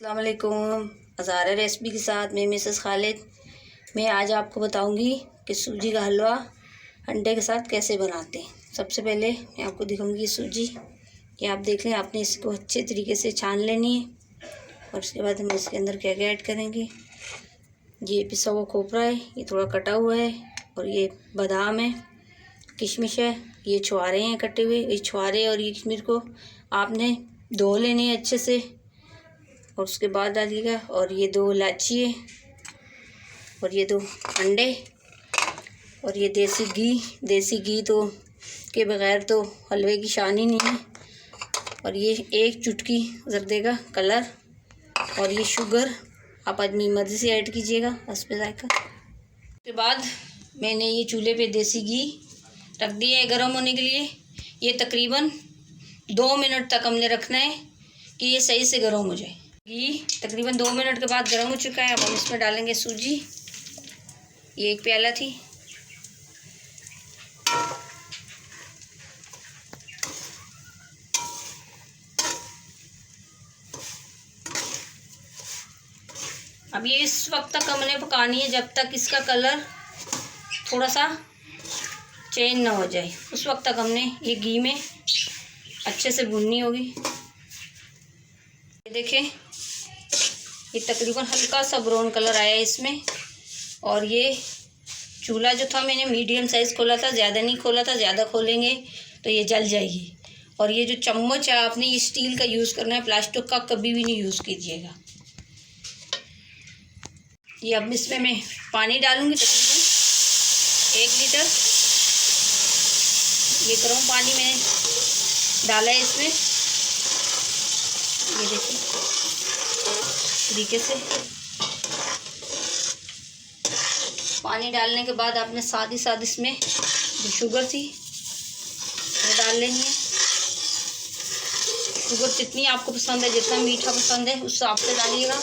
अस्सलाम वालेकुम। हज़ारा रेसिपी के साथ मैं मिसेस खालिद। मैं आज आपको बताऊंगी कि सूजी का हलवा अंडे के साथ कैसे बनाते हैं। सबसे पहले मैं आपको दिखाऊंगी ये सूजी, ये आप देख लें। आपने इसको अच्छे तरीके से छान लेनी है और उसके बाद हम इसके अंदर क्या क्या ऐड करेंगे। ये पिसा हुआ खोपरा है, ये थोड़ा कटा हुआ है, और ये बादाम है, किशमिश है, ये छुहारे हैं कटे हुए। ये छुहारे और ये किशमिश को आपने धो लेने हैं अच्छे से और उसके बाद डालिएगा। और ये 2 इलायची है और ये 2 अंडे और ये देसी घी तो के बगैर तो हलवे की शान ही नहीं है। और ये 1 चुटकी ज़र्दे का कलर और ये शुगर आप अपनी मर्ज़ी से ऐड कीजिएगा बस पे जायका। उसके बाद मैंने ये चूल्हे पे देसी घी रख दिया है गर्म होने के लिए। ये तकरीबन 2 मिनट तक हमने रखना है कि ये सही से गर्म हो जाए। घी तकरीबन 2 मिनट के बाद गर्म हो चुका है। अब हम इसमें डालेंगे सूजी। ये 1 प्याला थी। अब ये इस वक्त तक हमने पकानी है जब तक इसका कलर थोड़ा सा चेंज ना हो जाए। उस वक्त तक हमने ये घी में अच्छे से भूननी होगी। ये देखें, ये तकरीबन हल्का सा ब्राउन कलर आया है इसमें। और ये चूल्हा जो था मैंने मीडियम साइज़ खोला था, ज़्यादा नहीं खोला था। ज़्यादा खोलेंगे तो ये जल जाएगी। और ये जो चम्मच है आपने ये स्टील का यूज़ करना है, प्लास्टिक का कभी भी नहीं यूज़ कीजिएगा। ये अब इसमें मैं पानी डालूँगी तकरीबन 1 लीटर। ये गर्म पानी मैंने डाला है इसमें। ये देखिए तरीके से पानी डालने के बाद आपने साथ ही साथ इसमें जो शुगर थी वो डाल लेनी है। शुगर जितनी आपको पसंद है, जितना मीठा पसंद है उस हिसाब से डालिएगा।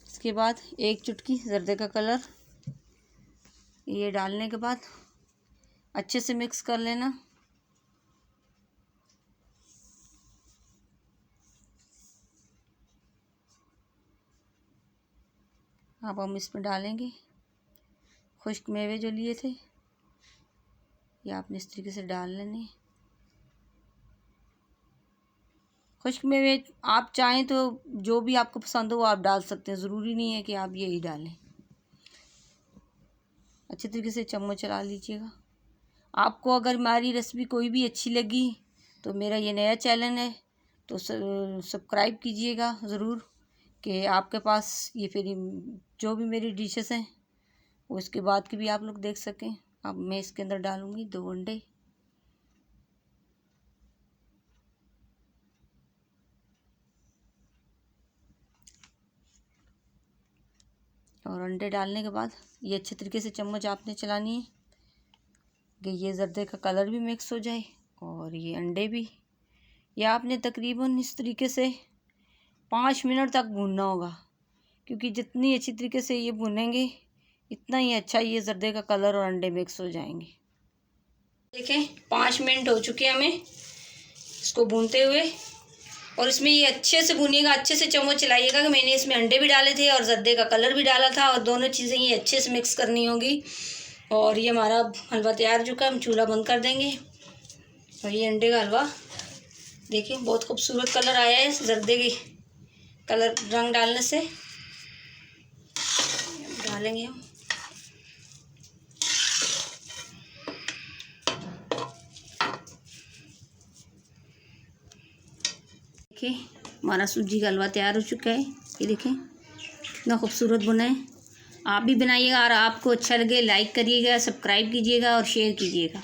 इसके बाद 1 चुटकी ज़र्दे का कलर, ये डालने के बाद अच्छे से मिक्स कर लेना। अब हम इसमें डालेंगे खुश्क मेवे जो लिए थे, ये आपने इस तरीके से डाल लेने। खुश्क मेवे आप चाहें तो जो भी आपको पसंद हो वो आप डाल सकते हैं, ज़रूरी नहीं है कि आप यही डालें। अच्छे तरीके से चम्मच चला लीजिएगा। आपको अगर हमारी रेसिपी कोई भी अच्छी लगी तो मेरा ये नया चैनल है तो सब्सक्राइब कीजिएगा ज़रूर, कि आपके पास ये फिर जो भी मेरी डिशेस हैं वो इसके बाद की भी आप लोग देख सकें। अब मैं इसके अंदर डालूँगी 2 अंडे। और अंडे डालने के बाद ये अच्छे तरीके से चम्मच आपने चलानी है कि ये ज़र्दे का कलर भी मिक्स हो जाए और ये अंडे भी। ये आपने तकरीबन इस तरीके से 5 मिनट तक भूनना होगा, क्योंकि जितनी अच्छी तरीके से ये भुनेंगे इतना ही अच्छा ये ज़र्दे का कलर और अंडे मिक्स हो जाएंगे। देखें 5 मिनट हो चुके हैं हमें इसको भूनते हुए। और इसमें ये अच्छे से भूनिएगा, अच्छे से चम्मच चलाइएगा कि मैंने इसमें अंडे भी डाले थे और ज़र्दे का कलर भी डाला था, और दोनों चीज़ें ये अच्छे से मिक्स करनी होगी। और ये हमारा हलवा तैयार हो चुका है। हम चूल्हा बंद कर देंगे। और ये अंडे का हलवा देखिए बहुत खूबसूरत कलर आया है ज़र्दे के कलर रंग डालने से। डालेंगे हम देखिए हमारा सूजी का हलवा तैयार हो चुका है। ये देखें कितना खूबसूरत बना है। आप भी बनाइएगा और आपको अच्छा लगे लाइक करिएगा, सब्सक्राइब कीजिएगा और शेयर कीजिएगा।